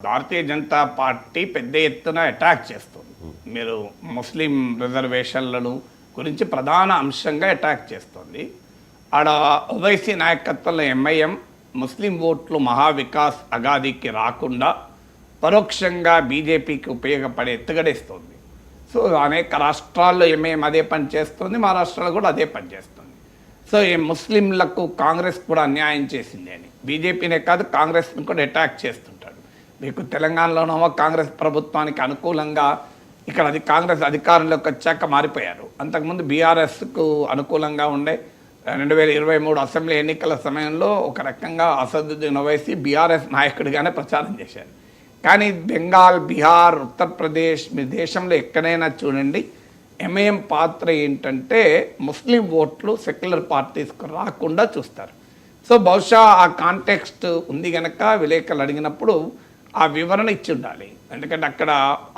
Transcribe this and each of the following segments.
Bharatiya Janata party పెద్ద ఎత్తున attack చేస్తుంది. మీరు ముస్లిం రిజర్వేషన్లను గురించి ప్రధాన అంశంగా అటాక్ చేస్తుంది. ఆడ ఓవైసీ నాయకత్వంలో ఎంఐఎం ముస్లిం ఓట్లు మహావికాస్ అగాదికి రాకుండా పరోక్షంగా బీజేపీకి ఉపయోగపడే ఎత్తుగడేస్తుంది. సో అనేక రాష్ట్రాల్లో ఎంఐఎం అదే పని చేస్తుంది, మహారాష్ట్రలో కూడా అదే పని చేస్తుంది. సో ఈ ముస్లింలకు కాంగ్రెస్ కూడా అన్యాయం చేసింది అని బీజేపీనే కాదు కాంగ్రెస్ని కూడా అటాక్ చేస్తుంటాడు. మీకు తెలంగాణలోనేమో కాంగ్రెస్ ప్రభుత్వానికి అనుకూలంగా ఇక్కడ కాంగ్రెస్ అధికారంలోకి వచ్చాక మారిపోయారు. అంతకుముందు బీఆర్ఎస్కు అనుకూలంగా ఉండే 2023 అసెంబ్లీ ఎన్నికల సమయంలో ఒక రకంగా అసదుద్దీన్ ఓవైసీ బీఆర్ఎస్ నాయకుడిగానే ప్రచారం చేశారు. కానీ బెంగాల్, బీహార్, ఉత్తరప్రదేశ్ మీ దేశంలో ఎక్కడైనా చూడండి ఎంఐఎం పాత్ర ఏంటంటే ముస్లిం ఓట్లు సెక్యులర్ పార్టీస్కు రాకుండా చూస్తారు. సో బహుశా ఆ కాంటెక్స్ట్ ఉంది కనుక విలేకరులు అడిగినప్పుడు ఆ వివరణ ఇచ్చి ఉండాలి. ఎందుకంటే అక్కడ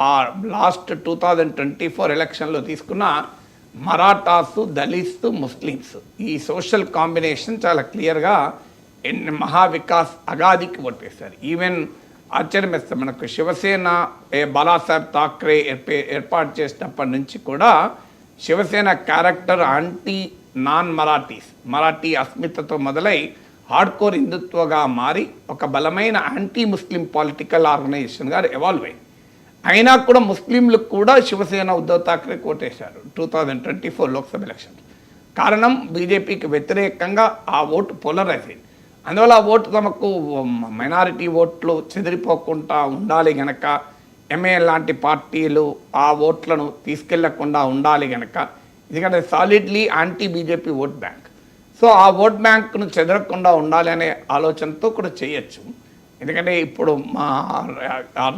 ఆ లాస్ట్ 2024 ఎలక్షన్లో తీసుకున్న మరాఠాసు, దళిత్స్, ముస్లిమ్స్ ఈ సోషల్ కాంబినేషన్ చాలా క్లియర్గా మహావికాస్ అగాదికి ఓటేశారు. ఈవెన్ ఆశ్చర్యం వేస్తాం, మనకు శివసేన బాలాసాహెబ్ థాక్రే ఏర్పాటు చేసినప్పటి నుంచి కూడా Shiv Sena character anti non Marathi అస్మితతో మొదలై హార్డ్కోర్ హిందుత్వగా మారి ఒక బలమైన యాంటీ ముస్లిం పొలిటికల్ ఆర్గనైజేషన్గా ఎవాల్వ్ అయింది. అయినా కూడా ముస్లింలకు కూడా శివసేన ఉద్ధవ్ థాక్రే కోటేశారు 2024 లోక్సభ ఎలక్షన్. కారణం బీజేపీకి వ్యతిరేకంగా ఆ ఓటు పోలరైజ్ అయింది. అందువల్ల ఆ ఓటు తమకు మైనారిటీ ఓట్లు చెదిరిపోకుండా ఉండాలి గనక ఎంఏఎల్ లాంటి పార్టీలు ఆ ఓట్లను తీసుకెళ్లకుండా ఉండాలి గనక, ఎందుకంటే solidly anti BJP vote bank. So ఆ ఓట్ బ్యాంక్ను చెదరకుండా ఉండాలి అనే ఆలోచనతో కూడా చేయొచ్చు. ఎందుకంటే ఇప్పుడు మా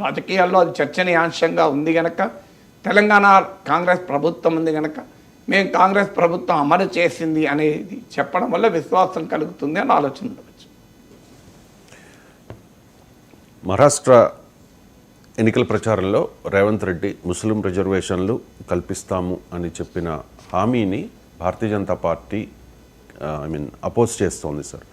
రాజకీయాల్లో అది చర్చనీయాంశంగా ఉంది కనుక, తెలంగాణ కాంగ్రెస్ ప్రభుత్వం ఉంది కనుక మేము కాంగ్రెస్ ప్రభుత్వం అమలు చేసింది అనేది చెప్పడం వల్ల విశ్వాసం కలుగుతుంది అని ఆలోచన ఉండవచ్చు. మహారాష్ట్ర ఎన్నికల ప్రచారంలో రేవంత్ రెడ్డి ముస్లిం రిజర్వేషన్లు కల్పిస్తాము అని చెప్పిన హామీని భారతీయ జనతా పార్టీ అపోజ్ చేస్తోంది సార్.